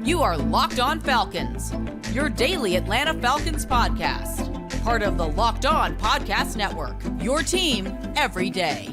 You are Locked On Falcons, your daily Atlanta Falcons podcast. Part of the Locked On Podcast Network, your team every day.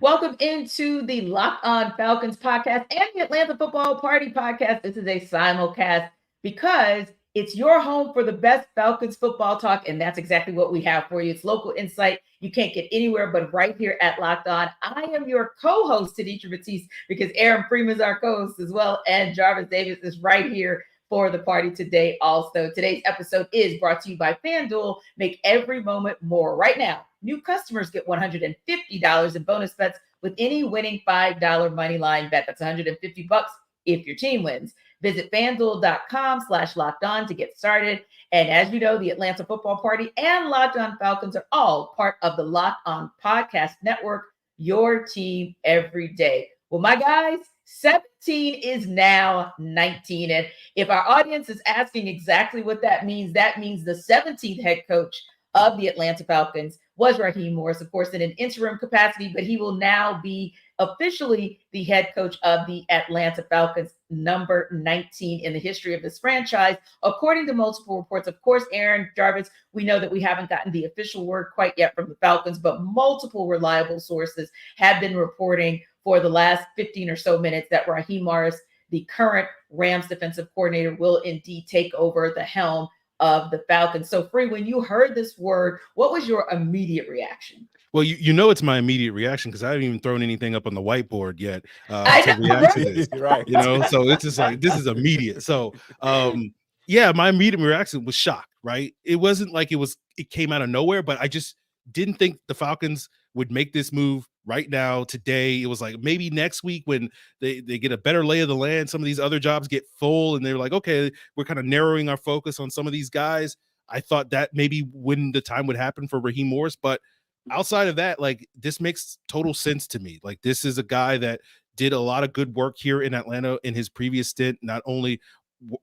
Welcome into the Locked On Falcons podcast and the Atlanta Football Party podcast. This is a simulcast because it's your home for the best Falcons football talk, and that's exactly what we have for you. It's local insight you can't get anywhere but right here at Locked On. I am your co-host, Tenitra, because Aaron Freeman is our co-host as well, and Jarvis Davis is right here for the party today also. Today's episode is brought to you by FanDuel. Make every moment more. Right now, new customers get $150 in bonus bets with any winning $5 money line bet. That's $150 if your team wins. Visit FanDuel.com/LockedOn to get started. And as you know, the Atlanta Football Party and Locked On Falcons are all part of the Locked On Podcast Network, your team every day. Well, my guys, 17 is now 19. And if our audience is asking exactly what that means the 17th head coach of the Atlanta Falcons was Raheem Morris, of course, in an interim capacity, but he will now be officially the head coach of the Atlanta Falcons, number 19 in the history of this franchise, according to multiple reports. Of course, Aaron, Jarvis, we know that we haven't gotten the official word quite yet from the Falcons, but multiple reliable sources have been reporting for the last 15 or so minutes that Raheem Morris, the current Rams defensive coordinator, will indeed take over the helm of the Falcons. So, Free, when you heard this word, what was your immediate reaction? Well, you know it's my immediate reaction because I haven't even thrown anything up on the whiteboard yet to react to this. Right. You know, so it's just like this is immediate. So yeah, my immediate reaction was shock, right? It wasn't like it came out of nowhere, but I just didn't think the Falcons would make this move right now, today. It was like maybe next week when they get a better lay of the land, some of these other jobs get full and they're like, okay, we're kind of narrowing our focus on some of these guys. I thought that maybe when the time would happen for Raheem Morris, but outside of that, like, this makes total sense to me. Like, this is a guy that did a lot of good work here in Atlanta in his previous stint, not only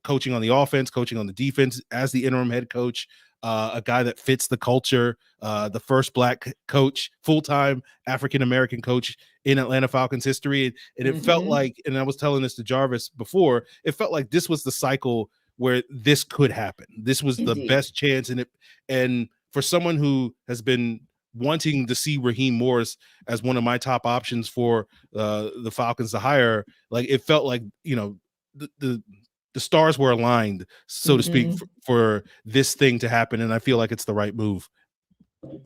coaching on the offense, coaching on the defense as the interim head coach, a guy that fits the culture, the first Black coach, full-time African-American coach in Atlanta Falcons history. And it felt like, and I was telling this to Jarvis before, it felt like this was the cycle where this could happen. This was the best chance. And for someone who has been wanting to see Raheem Morris as one of my top options for the Falcons to hire, like, it felt like, you know, the stars were aligned, so to speak, for this thing to happen. And I feel like it's the right move.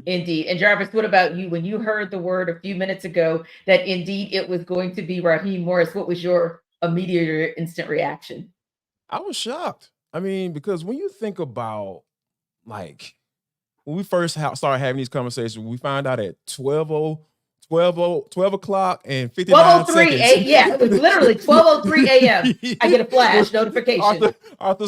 Indeed. And Jarvis, what about you? When you heard the word a few minutes ago that indeed it was going to be Raheem Morris, what was your immediate or instant reaction? I was shocked. I mean, because when you think about, like, when we first started having these conversations, we found out at 12 o'clock and 59 seconds. Yeah, it was literally 12:03 a.m. I get a flash notification. Arthur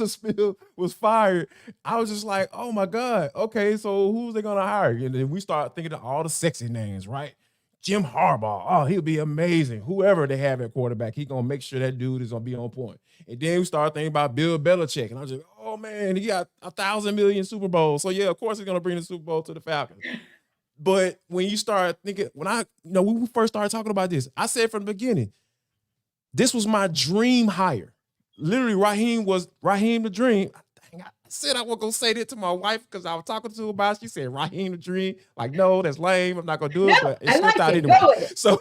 Smith was fired. I was just like, oh my God. Okay, so who's they gonna hire? And then we start thinking of all the sexy names, right? Jim Harbaugh. Oh, he'll be amazing. Whoever they have at quarterback, he's gonna make sure that dude is gonna be on point. And then we start thinking about Bill Belichick, and I was like, oh man, he got 1,000 million Super Bowls. So yeah, of course he's gonna bring the Super Bowl to the Falcons. But when you start thinking, when we first started talking about this, I said from the beginning, this was my dream hire. Literally, Raheem the dream. I said I was going to say that to my wife because I was talking to her about it. She said, Raheem the dream. Like, no, that's lame. I'm not going to do it. No, but it slipped out anyway. So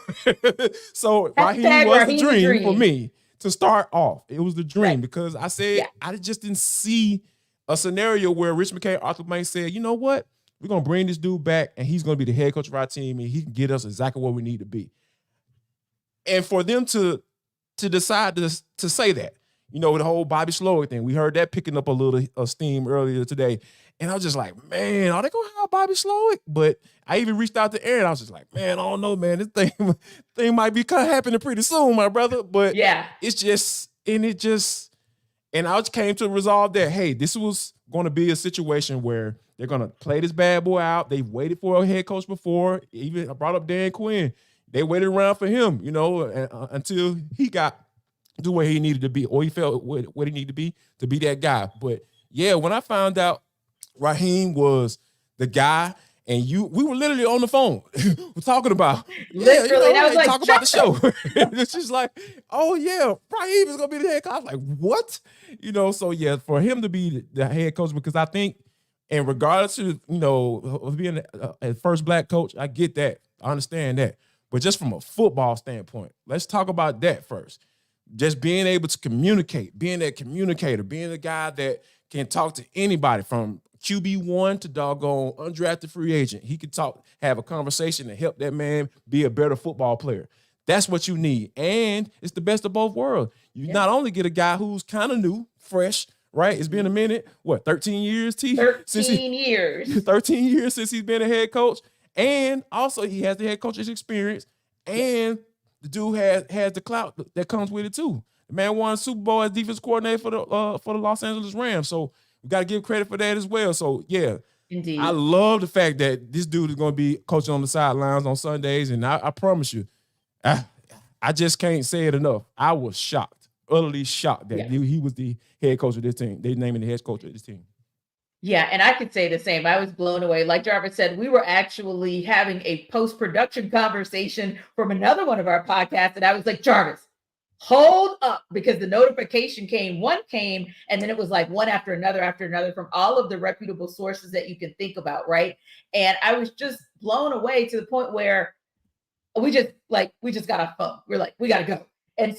Raheem was the dream for me to start off. It was the dream because I said I just didn't see a scenario where Rich McKay, Arthur Blank said, you know what? We're going to bring this dude back, and he's going to be the head coach of our team, and he can get us exactly where we need to be. And for them to decide to say that, you know, the whole Bobby Slowick thing, we heard that picking up a little steam earlier today. And I was just like, man, are they going to hire Bobby Slowick? But I even reached out to Aaron. I was just like, man, I don't know, man. This thing might be kind of happening pretty soon, my brother. But it's just, and I just came to resolve that, hey, this was going to be a situation where they're going to play this bad boy out. They waited for a head coach before. Even I brought up Dan Quinn. They waited around for him, you know, until he got do where he needed to be, or he felt what he needed to be that guy. But yeah, when I found out Raheem was the guy, and we were literally on the phone, we're talking about literally. I was like, talk about the show. It's just like, oh yeah, Raheem is gonna be the head coach. I was like, what? So yeah, for him to be the head coach, because I think, and regardless of of being a first black coach, I get that, I understand that. But just from a football standpoint, let's talk about that first. Just being able to communicate, being that communicator, being the guy that can talk to anybody from QB1 to doggone undrafted free agent. He could have a conversation and help that man be a better football player. That's what you need. And it's the best of both worlds. You not only get a guy who's kind of new, fresh, right? It's been a minute. What, 13 years, T? 13 years. 13 years since he's been a head coach. And also he has the head coach's experience. And the dude has the clout that comes with it too. The man won Super Bowl as defense coordinator for the Los Angeles Rams. So we got to give credit for that as well. So yeah, indeed, I love the fact that this dude is going to be coaching on the sidelines on Sundays. And I promise you, I just can't say it enough. I was shocked, utterly shocked that he was the head coach of this team. They naming the head coach of this team. Yeah, and I could say the same. I was blown away. Like Jarvis said, we were actually having a post-production conversation from another one of our podcasts, and I was like, Jarvis, hold up, because the notification came, and then it was like one after another from all of the reputable sources that you can think about, right? And I was just blown away to the point where we just got off phone. We're like, we got to go.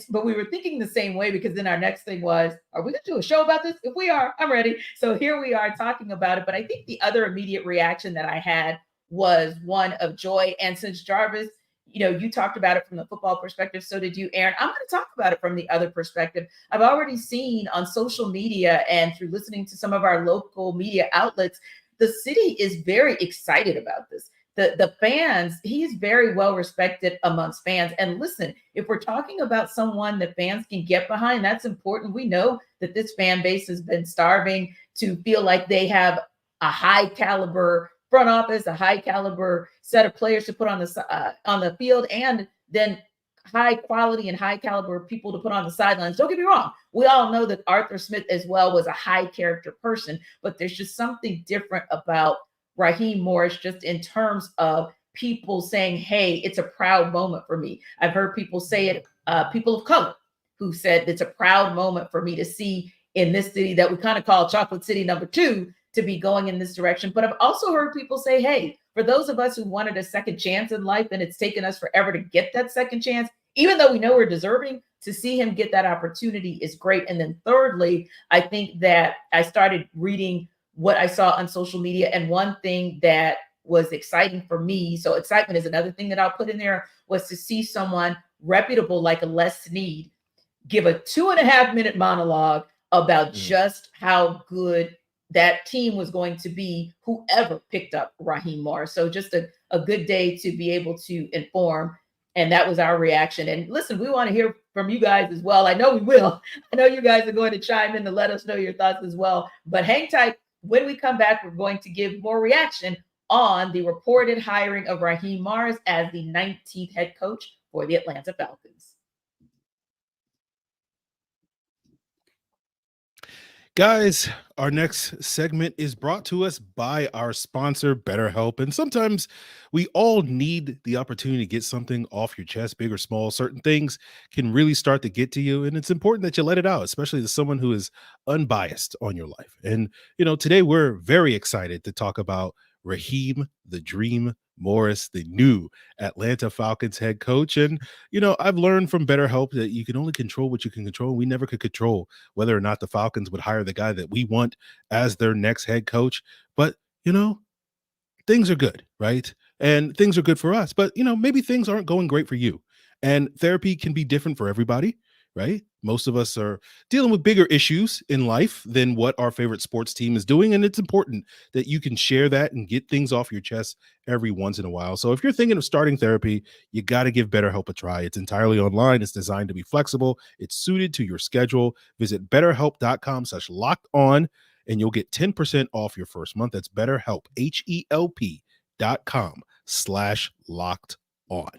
But we were thinking the same way, because then our next thing was, are we going to do a show about this? If we are, I'm ready. So here we are talking about it. But I think the other immediate reaction that I had was one of joy. And since Jarvis, you talked about it from the football perspective, so did you, Aaron. I'm going to talk about it from the other perspective. I've already seen on social media and through listening to some of our local media outlets, the city is very excited about this. The fans, he's very well respected amongst fans. And listen, if we're talking about someone that fans can get behind, that's important. We know that this fan base has been starving to feel like they have a high caliber front office, a high caliber set of players to put on the field, and then high quality and high caliber people to put on the sidelines. Don't get me wrong. We all know that Arthur Smith as well was a high character person, but there's just something different about Raheem Morris, just in terms of people saying, hey, it's a proud moment for me. I've heard people say it, people of color who said it's a proud moment for me to see in this city that we kind of call Chocolate City number 2 to be going in this direction. But I've also heard people say, hey, for those of us who wanted a second chance in life, and it's taken us forever to get that second chance, even though we know we're deserving, to see him get that opportunity is great. And then thirdly, I think that I started reading what I saw on social media. And one thing that was exciting for me, so excitement is another thing that I'll put in there, was to see someone reputable like a Les Snead give a 2.5-minute monologue about just how good that team was going to be, whoever picked up Raheem Morris. So just a good day to be able to inform. And that was our reaction. And listen, we want to hear from you guys as well. I know we will. I know you guys are going to chime in to let us know your thoughts as well. But hang tight. When we come back, we're going to give more reaction on the reported hiring of Raheem Morris as the 19th head coach for the Atlanta Falcons. Guys, our next segment is brought to us by our sponsor, BetterHelp. And sometimes we all need the opportunity to get something off your chest, big or small. Certain things can really start to get to you, and it's important that you let it out, especially to someone who is unbiased on your life. And, today we're very excited to talk about Raheem the Dream Morris, the new Atlanta Falcons head coach. And, I've learned from BetterHelp that you can only control what you can control. We never could control whether or not the Falcons would hire the guy that we want as their next head coach. But, things are good, right? And things are good for us. But, maybe things aren't going great for you. And therapy can be different for everybody, right? Most of us are dealing with bigger issues in life than what our favorite sports team is doing. And it's important that you can share that and get things off your chest every once in a while. So if you're thinking of starting therapy, you got to give BetterHelp a try. It's entirely online. It's designed to be flexible. It's suited to your schedule. Visit BetterHelp.com/locked-on and you'll get 10% off your first month. That's BetterHelp, HELP.com/locked-on.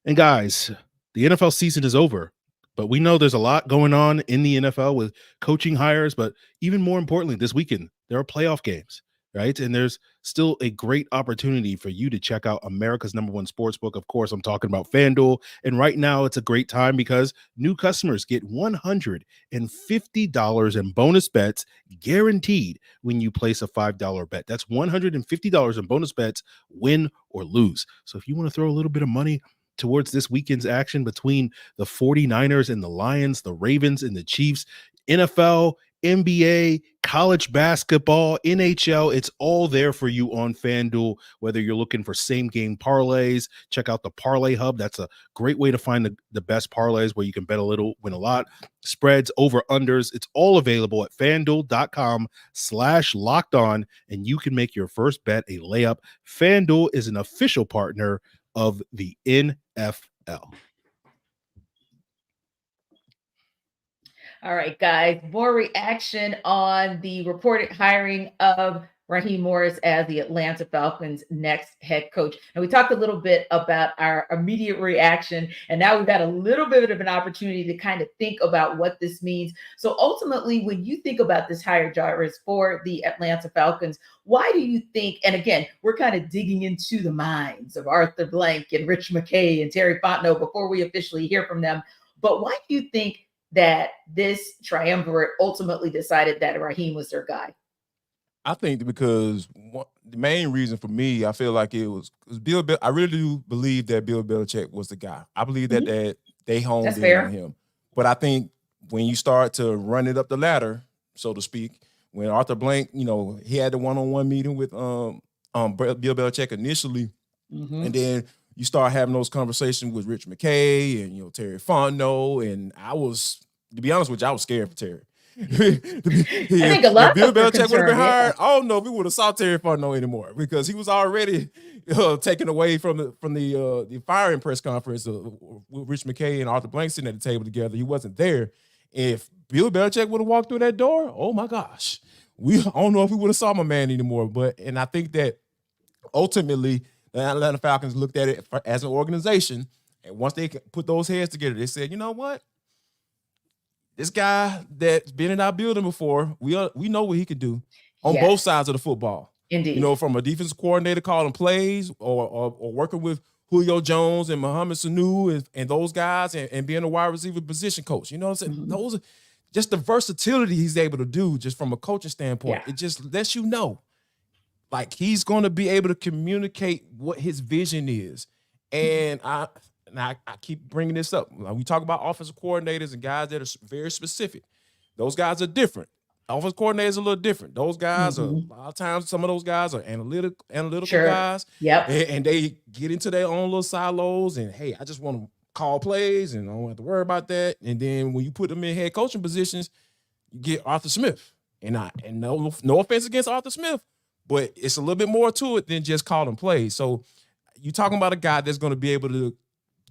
And guys, the NFL season is over, But we know there's a lot going on in the NFL with coaching hires, but even more importantly, this weekend, there are playoff games, right? And there's still a great opportunity for you to check out America's #1 sportsbook. Of course, I'm talking about FanDuel. And right now, it's a great time because new customers get $150 in bonus bets guaranteed when you place a $5 bet. That's $150 in bonus bets, win or lose. So if you want to throw a little bit of money towards this weekend's action between the 49ers and the Lions, the Ravens and the Chiefs, NFL, NBA, college basketball, NHL, it's all there for you on FanDuel. Whether you're looking for same game parlays, check out the Parlay Hub. That's a great way to find the best parlays where you can bet a little, win a lot. Spreads, over unders, it's all available at FanDuel.com/lockedon, and you can make your first bet a layup. FanDuel is an official partner of the NFL. All right, guys, more reaction on the reported hiring of Raheem Morris as the Atlanta Falcons' next head coach. And we talked a little bit about our immediate reaction, and now we've got a little bit of an opportunity to kind of think about what this means. So ultimately, when you think about this hire, Jarvis, for the Atlanta Falcons, why do you think, and again, we're kind of digging into the minds of Arthur Blank and Rich McKay and Terry Fontenot before we officially hear from them, but why do you think that this triumvirate ultimately decided that Raheem was their guy? I think because the main reason for me, I feel like it was Bill. I really do believe that Bill Belichick was the guy. I believe that, that they honed in on him. But I think when you start to run it up the ladder, so to speak, when Arthur Blank, he had the one-on-one meeting with Bill Belichick initially, and then you start having those conversations with Rich McKay and Terry Fontenot, and to be honest with you, I was scared for Terry. I think a lot of Bill Belichick would have been hired. I don't know if we would have saw Terry Fontenot anymore because he was already taken away from the firing press conference with Rich McKay and Arthur Blank sitting at the table together. He wasn't there. If Bill Belichick would have walked through that door, oh my gosh, I don't know if we would have saw my man anymore. And I think that ultimately the Atlanta Falcons looked at it as an organization, and once they put those heads together, they said, you know what? This guy that's been in our building before, we know what he can do on both sides of the football. Indeed. From a defensive coordinator calling plays or working with Julio Jones and Mohamed Sanu and those guys and being a wide receiver position coach. You know what I'm saying? Those are just the versatility he's able to do just from a coaching standpoint. It just lets you know, like, he's going to be able to communicate what his vision is. And I keep bringing this up. We talk about offensive coordinators and guys that are very specific. Those guys are different. Offensive coordinators are a little different. Those guys are, a lot of times, some of those guys are analytical guys. Yep. And they get into their own little silos and, hey, I just want to call plays and I don't have to worry about that. And then when you put them in head coaching positions, you get Arthur Smith. And no offense against Arthur Smith, but it's a little bit more to it than just calling plays. So you're talking about a guy that's going to be able to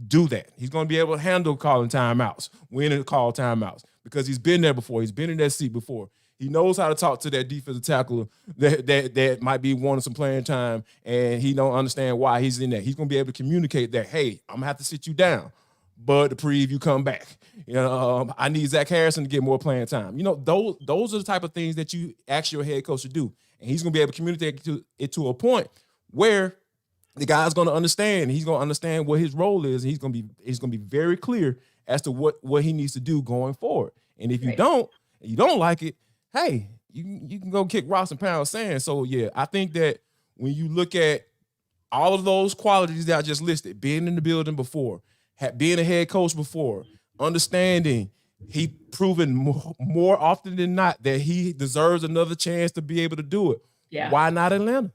do that. He's going to be able to handle calling timeouts, winning the call timeouts, because he's been there before. He's been in that seat before. He knows how to talk to that defensive tackler that might be wanting some playing time, and he don't understand why he's in that. He's going to be able to communicate that, hey, I'm going to have to sit you down, but to prove you come back. I need Zach Harrison to get more playing time. Those are the type of things that you ask your head coach to do, and he's going to be able to communicate it to a point where the guy's going to understand. He's going to understand what his role is. And he's going to be very clear as to what he needs to do going forward. And if you don't like it, hey, you can go kick rocks and pound sand. So yeah, I think that when you look at all of those qualities that I just listed, being in the building before, being a head coach before, understanding, he proven more often than not that he deserves another chance to be able to do it. Yeah. Why not Atlanta?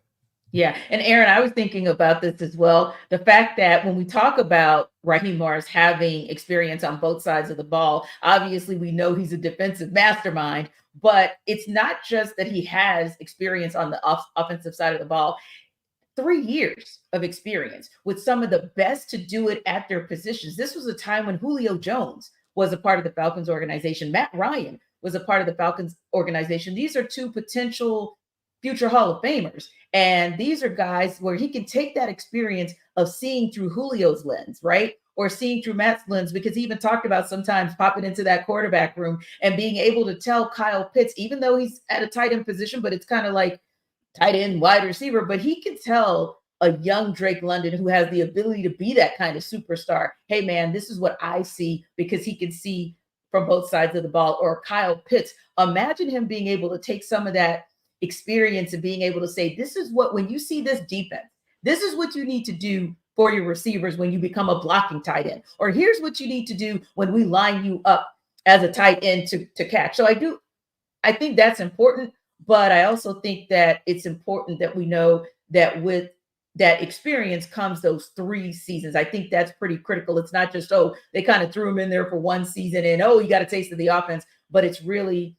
Yeah. And Aaron, I was thinking about this as well. The fact that when we talk about Raheem Morris having experience on both sides of the ball, obviously we know he's a defensive mastermind, but it's not just that he has experience on the offensive side of the ball. 3 years of experience with some of the best to do it at their positions. This was a time when Julio Jones was a part of the Falcons organization. Matt Ryan was a part of the Falcons organization. These are two potential future Hall of Famers. And these are guys where he can take that experience of seeing through Julio's lens, right? or seeing through Matt's lens, because he even talked about sometimes popping into that quarterback room and being able to tell Kyle Pitts, even though he's at a tight end position, but it's kind of like tight end, wide receiver, but he can tell a young Drake London who has the ability to be that kind of superstar, hey man, this is what I see, because he can see from both sides of the ball. Or Kyle Pitts, imagine him being able to take some of that experience and being able to say, this is what, when you see this defense, this is what you need to do for your receivers when you become a blocking tight end, or here's what you need to do when we line you up as a tight end to catch. So I think that's important, but I also think that it's important that we know that with that experience comes those 3 seasons. I think that's pretty critical. It's not just, oh, they kind of threw him in there for 1 season and, oh, you got a taste of the offense, but it's really,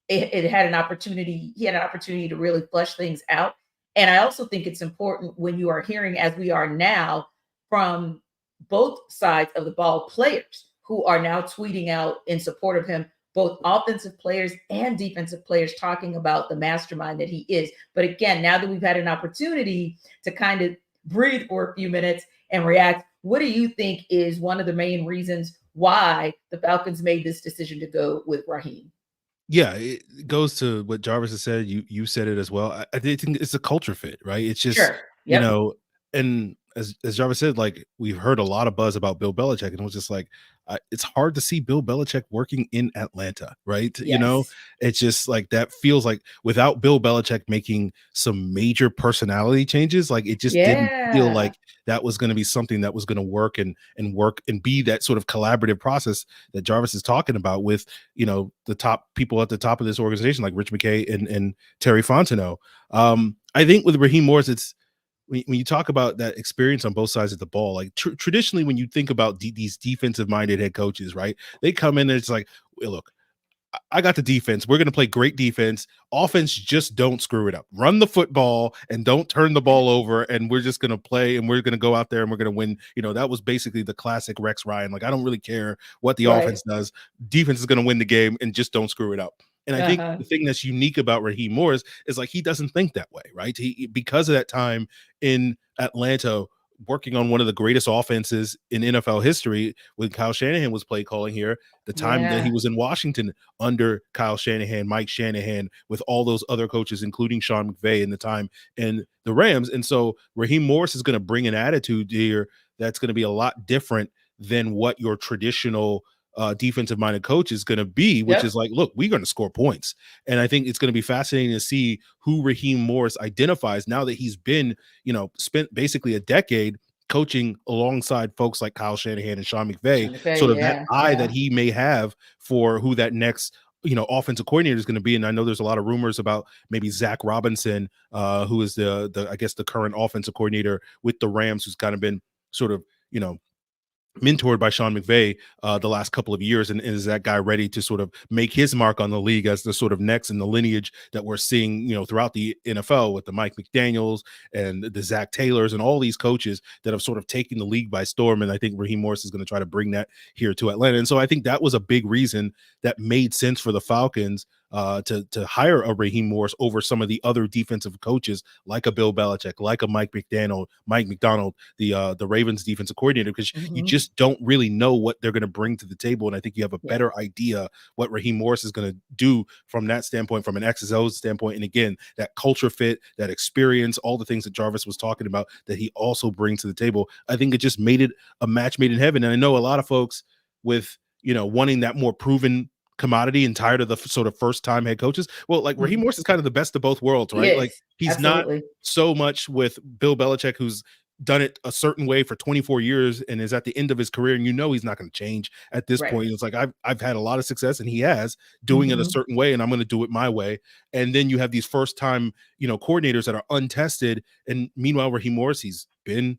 it had an opportunity. He had an opportunity to really flesh things out. And I also think it's important when you are hearing, as we are now, from both sides of the ball, players who are now tweeting out in support of him, both offensive players and defensive players talking about the mastermind that he is. But again, now that we've had an opportunity to kind of breathe for a few minutes and react, what do you think is one of the main reasons why the Falcons made this decision to go with Raheem? Yeah, it goes to what Jarvis has said. You said it as well. I think it's a culture fit, right? It's just, Sure. Yep. And as Jarvis said, like, we've heard a lot of buzz about Bill Belichick, and it was just like, it's hard to see Bill Belichick working in Atlanta, right? Yes. It's just like, that feels like without Bill Belichick making some major personality changes, like, it just didn't feel like that was going to be something that was going to work and work and be that sort of collaborative process that Jarvis is talking about with, the top people at the top of this organization, like Rich McKay and Terry Fontenot. I think with Raheem Morris, it's, when you talk about that experience on both sides of the ball, like traditionally, when you think about these defensive minded head coaches, right, they come in and it's like, well, look, I got the defense. We're going to play great defense. Offense, just don't screw it up. Run the football and don't turn the ball over. And we're just going to play and we're going to go out there and we're going to win. That was basically the classic Rex Ryan. Like, I don't really care what the offense does. Defense is going to win the game and just don't screw it up. And I think the thing that's unique about Raheem Morris is, like, he doesn't think that way, right? Because of that time in Atlanta, working on one of the greatest offenses in NFL history when Kyle Shanahan was play calling here, the time that he was in Washington under Kyle Shanahan, Mike Shanahan, with all those other coaches, including Sean McVay in the time in the Rams. And so Raheem Morris is going to bring an attitude here that's going to be a lot different than what your traditional defensive minded coach is going to be, which is like, look, we're going to score points. And I think it's going to be fascinating to see who Raheem Morris identifies now that he's been, spent basically a decade coaching alongside folks like Kyle Shanahan and Sean McVay, sort of that eye that he may have for who that next, offensive coordinator is going to be. And I know there's a lot of rumors about maybe Zach Robinson, who is I guess the current offensive coordinator with the Rams, who's kind of been sort of, mentored by Sean McVay the last couple of years, and is that guy ready to sort of make his mark on the league as the sort of next in the lineage that we're seeing, throughout the NFL with the Mike McDaniels and the Zach Taylors and all these coaches that have sort of taken the league by storm. And I think Raheem Morris is going to try to bring that here to Atlanta. And so I think that was a big reason that made sense for the Falcons to hire a Raheem Morris over some of the other defensive coaches like a Bill Belichick, like a Mike McDonald, the Ravens defensive coordinator, because you just don't really know what they're going to bring to the table. And I think you have a better idea what Raheem Morris is going to do from that standpoint, from an X's O's standpoint. And again, that culture fit, that experience, all the things that Jarvis was talking about that he also brings to the table. I think it just made it a match made in heaven. And I know a lot of folks with, wanting that more proven commodity and tired of the sort of first time head coaches. Well, like Raheem Morris is kind of the best of both worlds, right? Like, he's not so much with Bill Belichick, who's done it a certain way for 24 years and is at the end of his career. And he's not going to change at this point. It's like, I've had a lot of success and he has doing it a certain way, and I'm going to do it my way. And then you have these first time, coordinators that are untested. And meanwhile, Raheem Morris, he's been,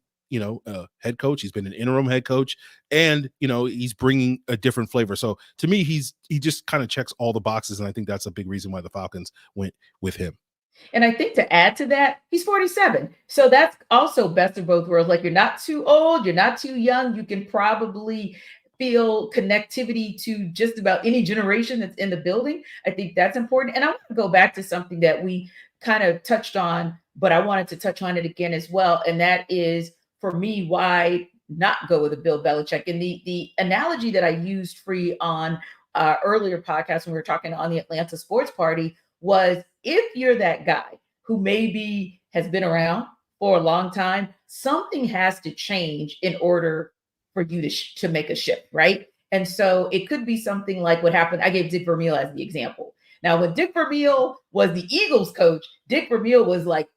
head coach. He's been an interim head coach, and, he's bringing a different flavor. So to me, he just kind of checks all the boxes. And I think that's a big reason why the Falcons went with him. And I think to add to that, he's 47. So that's also best of both worlds. Like, you're not too old, you're not too young. You can probably feel connectivity to just about any generation that's in the building. I think that's important. And I want to go back to something that we kind of touched on, but I wanted to touch on it again as well. And that is, for me, why not go with a Bill Belichick. And the analogy that I used Free on earlier podcast when we were talking on the Atlanta Sports Party was, if you're that guy who maybe has been around for a long time, something has to change in order for you to make a shift, right? And so it could be something like what happened. I gave Dick Vermeil as the example. Now, when Dick Vermeil was the Eagles coach, Dick Vermeil was like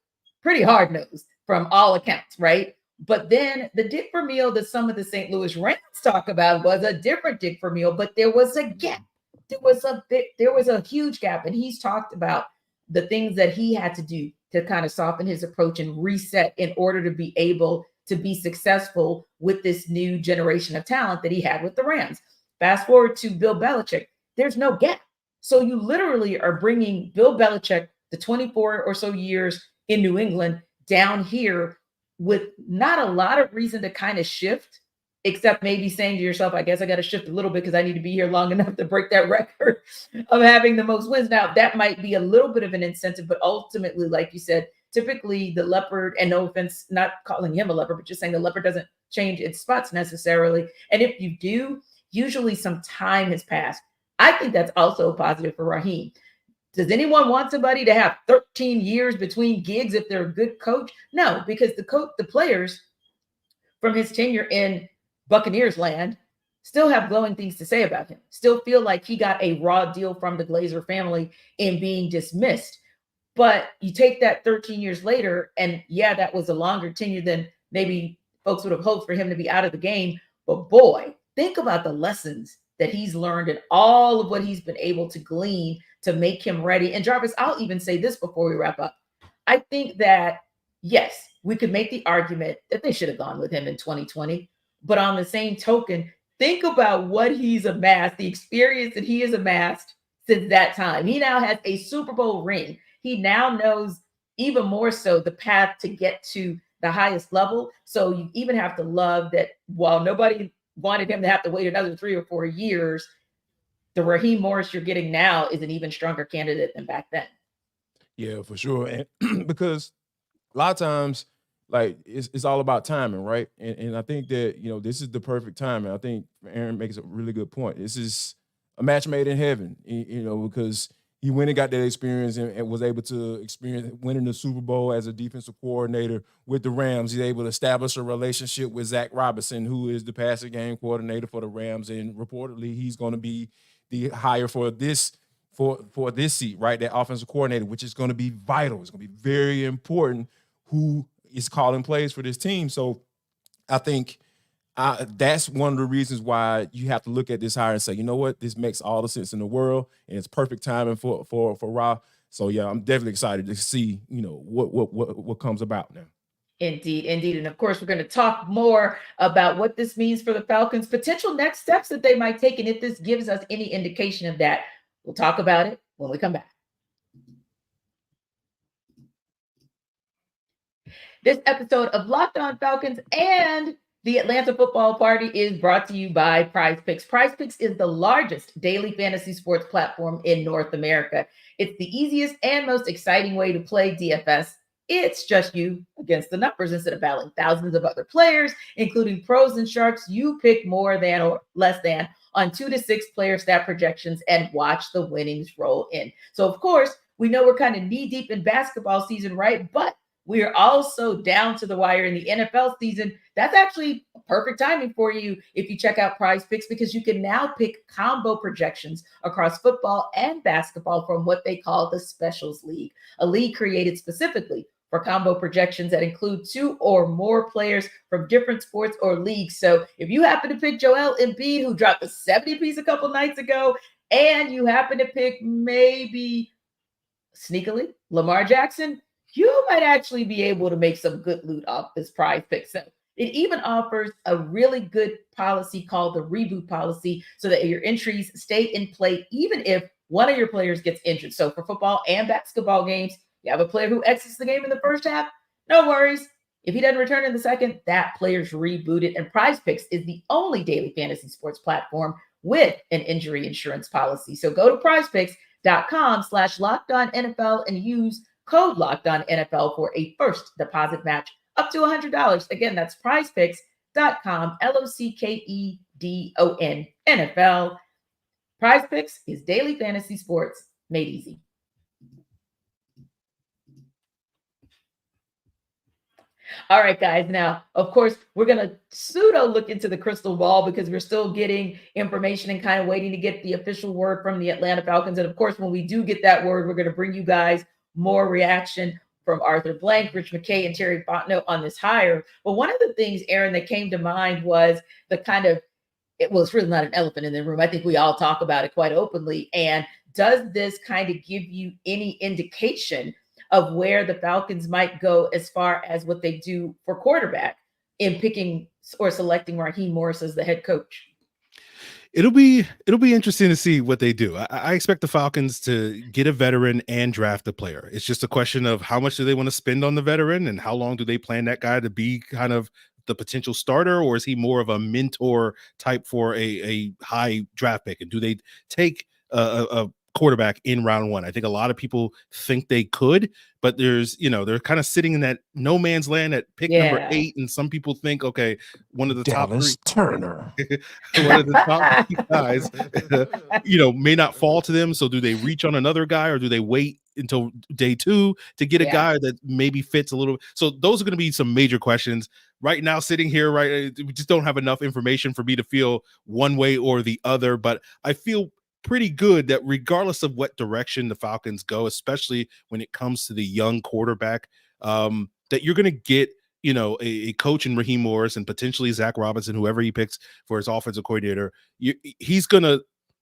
pretty hard-nosed from all accounts, right? But then the Dick Vermeil that some of the St. Louis Rams talk about was a different Dick Vermeil, but there was a gap. There was a huge gap. And he's talked about the things that he had to do to kind of soften his approach and reset in order to be able to be successful with this new generation of talent that he had with the Rams. Fast forward to Bill Belichick, there's no gap. So you literally are bringing Bill Belichick, the 24 or so years in New England, down here with not a lot of reason to kind of shift, except maybe saying to yourself, I guess I got to shift a little bit because I need to be here long enough to break that record of having the most wins. Now, that might be a little bit of an incentive, but ultimately, like you said, typically the leopard, and no offense, not calling him a leopard, but just saying the leopard doesn't change its spots necessarily. And if you do, usually some time has passed. I think that's also positive for Raheem. Does anyone want somebody to have 13 years between gigs if they're a good coach? No, because the players from his tenure in Buccaneers land still have glowing things to say about him, still feel like he got a raw deal from the Glazer family in being dismissed. But you take that 13 years later, and yeah, that was a longer tenure than maybe folks would have hoped for him to be out of the game. But boy, think about the lessons that he's learned and all of what he's been able to glean to make him ready. And Jarvis, I'll even say this before we wrap up. I think that, yes, we could make the argument that they should have gone with him in 2020. But on the same token, think about what he's amassed, the experience that he has amassed since that time. He now has a Super Bowl ring. He now knows even more so the path to get to the highest level. So you even have to love that while nobody wanted him to have to wait another 3 or 4 years, the Raheem Morris you're getting now is an even stronger candidate than back then. Yeah, for sure. And because a lot of times, like, it's all about timing, right? And I think that, this is the perfect timing. I think Aaron makes a really good point. This is a match made in heaven, because he went and got that experience and was able to experience winning the Super Bowl as a defensive coordinator with the Rams. He's able to establish a relationship with Zach Robinson, who is the passing game coordinator for the Rams. And reportedly, he's going to be the hire for this seat, right? That offensive coordinator, which is going to be vital. It's going to be very important who is calling plays for this team. So I think that's one of the reasons why you have to look at this hire and say, you know what, this makes all the sense in the world, and it's perfect timing for Ra. So yeah, I'm definitely excited to see, what comes about now. Indeed. And of course, we're going to talk more about what this means for the Falcons, potential next steps that they might take, and if this gives us any indication of that. We'll talk about it when we come back. This episode of Locked On Falcons and the Atlanta Football Party is brought to you by Prize Picks. Prize Picks is the largest daily fantasy sports platform in North America. It's the easiest and most exciting way to play DFS. It's just you against the numbers. Instead of battling thousands of other players, including pros and sharks, you pick more than or less than on 2 to 6 player stat projections and watch the winnings roll in. So, of course, we know we're kind of knee deep in basketball season, right? But we are also down to the wire in the NFL season. That's actually perfect timing for you if you check out Prize Picks, because you can now pick combo projections across football and basketball from what they call the Specials League, a league created specifically for combo projections that include 2 or more players from different sports or leagues. So if you happen to pick Joel Embiid, who dropped a 70-piece a couple nights ago, and you happen to pick maybe sneakily Lamar Jackson, you might actually be able to make some good loot off this Prize Pick. So it even offers a really good policy called the reboot policy so that your entries stay in play even if one of your players gets injured. So for football and basketball games, you have a player who exits the game in the first half, no worries. If he doesn't return in the second, that player's rebooted. And Prize Picks is the only daily fantasy sports platform with an injury insurance policy. So go to prizepicks.com/LockedOnNFL and use code LockedOnNFL for a first deposit match up to $100. Again, that's PrizePicks, LockkedOn NFL. Prize Picks is daily fantasy sports made easy. All right, guys. Now, of course, we're going to pseudo look into the crystal ball because we're still getting information and kind of waiting to get the official word from the Atlanta Falcons. And of course, when we do get that word, we're going to bring you guys more reaction from Arthur Blank, Rich McKay, and Terry Fontenot on this hire. But one of the things, Aaron, that came to mind was the kind of, it's really not an elephant in the room. I think we all talk about it quite openly. And does this kind of give you any indication of where the Falcons might go as far as what they do for quarterback in picking or selecting Raheem Morris as the head coach? It'll be interesting to see what they do. I expect the Falcons to get a veteran and draft a player. It's just a question of how much do they want to spend on the veteran and how long do they plan that guy to be kind of the potential starter, or is he more of a mentor type for a high draft pick? And do they take a quarterback in round one? I think a lot of people think they could, but there's, they're kind of sitting in that no man's land at pick number 8. And some people think, okay, one of the Dallas top 3 Turner, one of the top 3 guys, may not fall to them. So do they reach on another guy, or do they wait until day 2 to get a guy that maybe fits a little? So those are going to be some major questions. Right now, sitting here, we just don't have enough information for me to feel one way or the other, but I feel pretty good that regardless of what direction the Falcons go, especially when it comes to the young quarterback, that you're going to get, a coach in Raheem Morris and potentially Zach Robinson, whoever he picks for his offensive coordinator.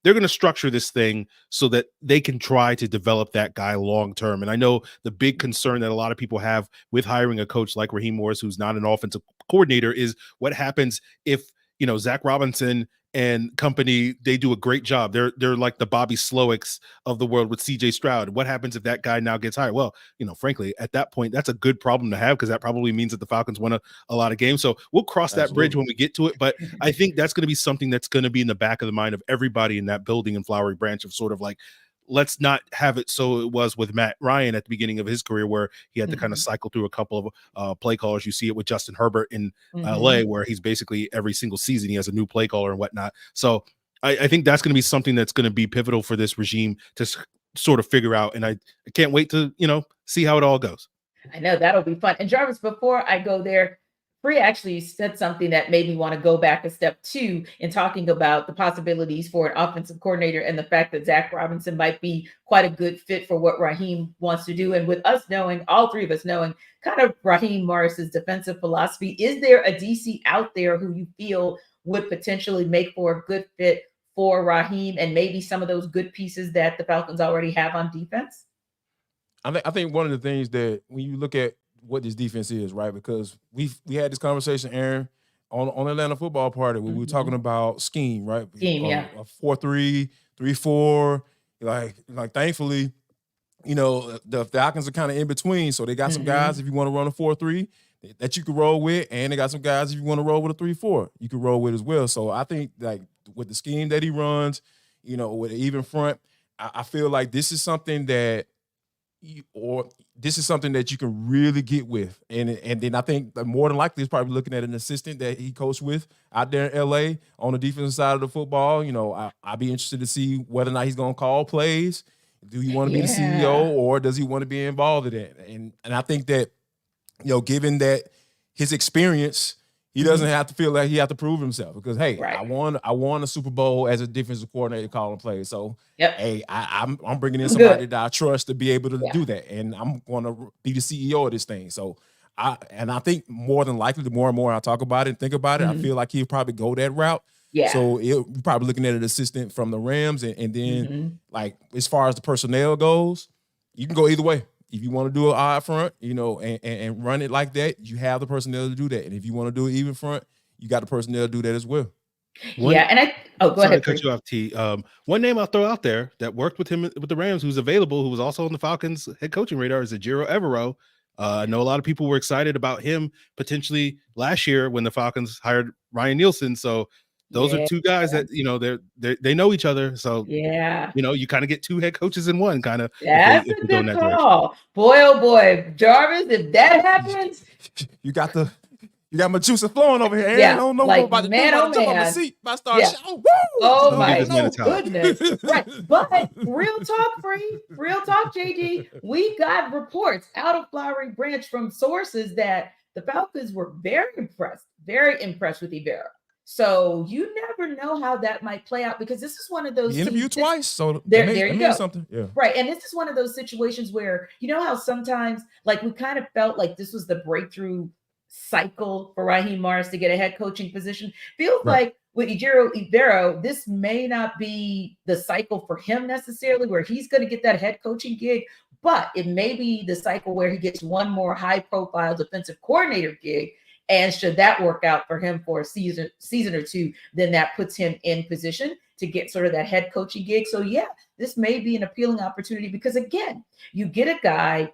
They're going to structure this thing so that they can try to develop that guy long term. And I know the big concern that a lot of people have with hiring a coach like Raheem Morris, who's not an offensive coordinator, is what happens if, Zach Robinson and company, they do a great job. They're like the Bobby Slowicks of the world with CJ Stroud. What happens if that guy now gets hired? Well, frankly, at that point, that's a good problem to have, because that probably means that the Falcons won a lot of games. So we'll cross that bridge when we get to it. But I think that's going to be something that's going to be in the back of the mind of everybody in that building in Flowery Branch, of sort of like, let's not have it so it was with Matt Ryan at the beginning of his career, where he had to kind of cycle through a couple of play callers. You see it with Justin Herbert in LA, where he's basically every single season he has a new play caller and whatnot. So I think that's going to be something that's going to be pivotal for this regime to sort of figure out. And I can't wait to, see how it all goes. I know that'll be fun. And Jarvis, before I go there, Free actually said something that made me want to go back a step 2 in talking about the possibilities for an offensive coordinator and the fact that Zach Robinson might be quite a good fit for what Raheem wants to do. And with us knowing, all 3 of us knowing kind of Raheem Morris's defensive philosophy, is there a DC out there who you feel would potentially make for a good fit for Raheem and maybe some of those good pieces that the Falcons already have on defense? I think one of the things that when you look at what this defense is, right? Because we had this conversation, Aaron, on Atlanta Football Party, where we were talking about scheme, right? A 4-3, 3-4. Like thankfully, the Falcons are kind of in between. So they got some guys, if you want to run a 4-3, that you can roll with, and they got some guys, if you want to roll with a 3-4, you can roll with as well. So I think, like, with the scheme that he runs, with an even front, I feel like this is something that this is something that you can really get with. And then I think that more than likely he's probably looking at an assistant that he coached with out there in LA on the defensive side of the football. I'd be interested to see whether or not he's going to call plays. Do he want to be the CEO, or does he want to be involved in it? And I think that, given that his experience, he doesn't have to feel like he has to prove himself, because, hey, I won a Super Bowl as a defensive coordinator calling plays. So, hey, I'm bringing in somebody that I trust to be able to do that, and I'm going to be the CEO of this thing. So, I think more than likely, the more and more I talk about it and think about it, I feel like he'll probably go that route. Yeah. So you're probably looking at an assistant from the Rams, and then like as far as the personnel goes, you can go either way. If you want to do an odd front, and run it like that, you have the personnel to do that. And if you want to do an even front, you got the personnel to do that as well. Go ahead. To cut you off, T. One name I'll throw out there that worked with him with the Rams, who's available, who was also on the Falcons head coaching radar, is Ejiro Evero. I know a lot of people were excited about him potentially last year when the Falcons hired Ryan Nielsen. So those are 2 guys that, they know each other. So, you kind of get 2 head coaches in one, kind of. That's a good call. Boy, oh boy, Jarvis, if that happens. You got the You got my juices flowing over here. Yeah, I don't know like, what about to do. man, I'm oh, about to jump on the man. seat. I start Yeah. shouting, woo! Oh Don't my get this man a towel. goodness. Right. But real talk, Free. Real talk, JD. We got reports out of Flowery Branch from sources that the Falcons were very impressed with Ibero. So you never know how that might play out, because this is one of those He interviewed twice, so there you go. Something. Yeah. Right. And this is one of those situations where, you know how sometimes, like, we kind of felt like this was the breakthrough cycle for Raheem Morris to get a head coaching position. Feels like with Ibero, this may not be the cycle for him necessarily, where he's going to get that head coaching gig, but it may be the cycle where he gets one more high-profile defensive coordinator gig. And should that work out for him for a season or two, then that puts him in position to get sort of that head coaching gig. So yeah, this may be an appealing opportunity, because again, you get a guy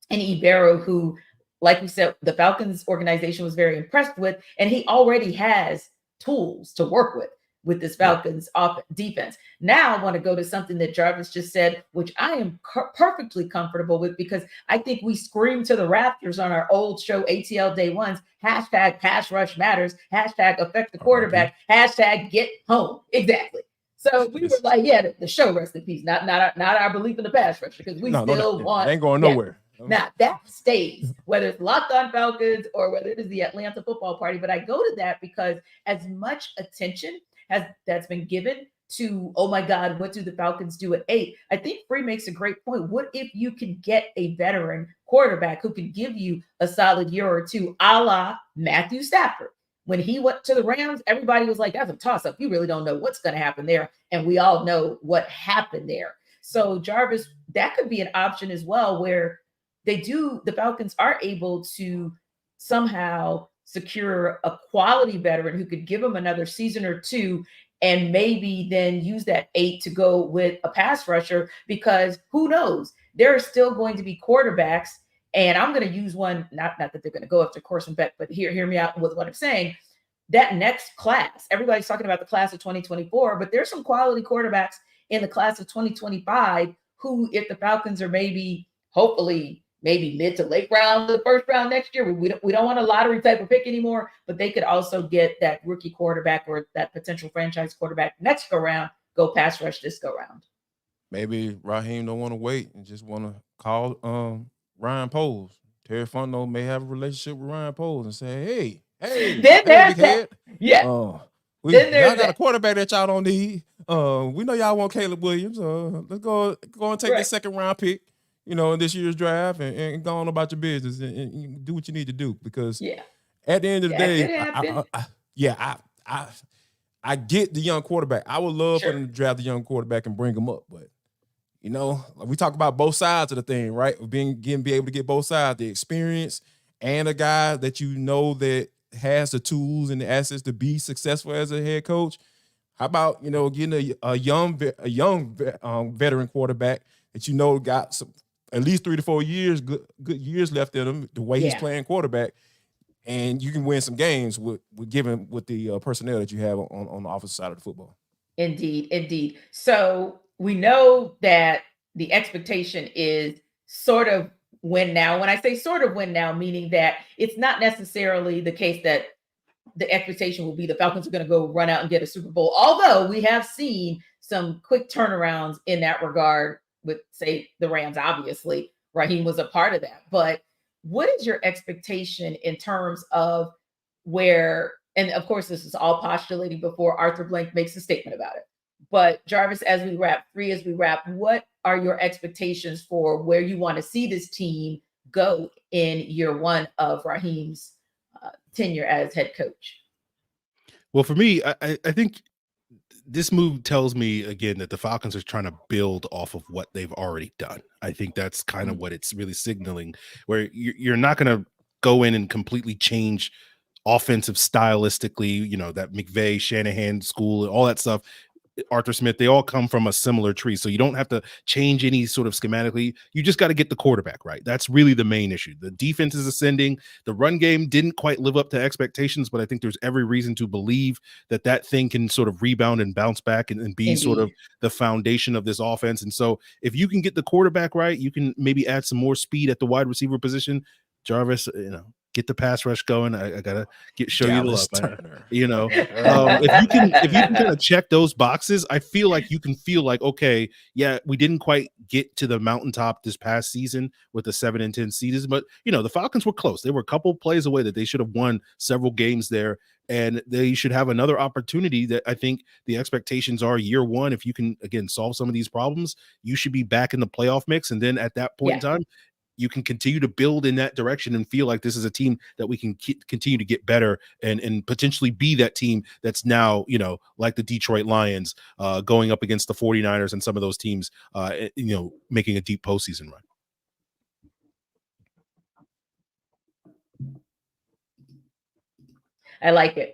in Ibero who, like we said, the Falcons organization was very impressed with, and he already has tools to work with this Falcons defense. Now I want to go to something that Jarvis just said, which I am perfectly comfortable with, because I think we screamed to the rafters on our old show, ATL Day Ones, hashtag pass rush matters, hashtag affect the quarterback, hashtag get home. Exactly. So we were like, yeah, the show, rest in peace, not our belief in the pass rush, because we still want. Ain't going nowhere. Now that stays, whether it's Locked On Falcons or whether it is the Atlanta Football Party. But I go to that because as much attention that's been given to, oh my God, what do the Falcons do at 8? I think Free makes a great point. What if you can get a veteran quarterback who can give you a solid year or two, a la Matthew Stafford? When he went to the Rams, everybody was like, that's a toss-up. You really don't know what's going to happen there. And we all know what happened there. So Jarvis, that could be an option as well, where the Falcons are able to somehow secure a quality veteran who could give them another season or two, and maybe then use that 8 to go with a pass rusher, because who knows? There are still going to be quarterbacks, and I'm going to use one, not that they're going to go after Carson Beck, but hear me out with what I'm saying. That next class, everybody's talking about the class of 2024, but there's some quality quarterbacks in the class of 2025 who, if the Falcons are hopefully mid to late round, the first round next year, we don't want a lottery type of pick anymore, but they could also get that rookie quarterback or that potential franchise quarterback next go round, go pass rush this go round. Maybe Raheem don't want to wait and just want to call Ryan Poles. Terry Fontenot may have a relationship with Ryan Poles and say, hey, then there's big head. Yeah. Y'all got a quarterback that y'all don't need. We know y'all want Caleb Williams. Let's go and take the second round pick, in this year's draft, and go on about your business and do what you need to do. Because at the end of the day, I get the young quarterback. I would love for them to draft the young quarterback and bring him up, but we talk about both sides of the thing, right? Be able to get both sides, the experience and a guy that that has the tools and the assets to be successful as a head coach. How about getting a young veteran quarterback that got some at least 3 to 4 years, good years left in him, the way he's playing quarterback, and you can win some games with the personnel that you have on the offensive side of the football. Indeed. So we know that the expectation is sort of win now. When I say sort of win now, meaning that it's not necessarily the case that the expectation will be the Falcons are going to go run out and get a Super Bowl. Although we have seen some quick turnarounds in that regard with, say, the Rams. Obviously, Raheem was a part of that. But what is your expectation in terms of where, and of course, this is all postulating before Arthur Blank makes a statement about it. But Jarvis, as we wrap, what are your expectations for where you want to see this team go in year one of Raheem's tenure as head coach? Well, for me, I think this move tells me again that the Falcons are trying to build off of what they've already done. I think that's kind of what it's really signaling, where you're not going to go in and completely change offensive stylistically, that McVay, Shanahan school, all that stuff. Arthur Smith, they all come from a similar tree. So you don't have to change any sort of schematically. You just got to get the quarterback right. That's really the main issue. The defense is ascending. The run game didn't quite live up to expectations, but I think there's every reason to believe that thing can sort of rebound and bounce back and be sort of the foundation of this offense. And so if you can get the quarterback right, you can maybe add some more speed at the wide receiver position. Jarvis, get the pass rush going. I gotta show Dallas you the love. Turner. If you can kind of check those boxes, I feel like you can feel like, okay, yeah, we didn't quite get to the mountaintop this past season with the 7-10 seasons, but the Falcons were close. They were a couple plays away that they should have won several games there, and they should have another opportunity. That I think the expectations are year one. If you can again solve some of these problems, you should be back in the playoff mix, and then at that point in time, you can continue to build in that direction and feel like this is a team that we can continue to get better and potentially be that team that's now, like the Detroit Lions going up against the 49ers and some of those teams, making a deep postseason run. I like it.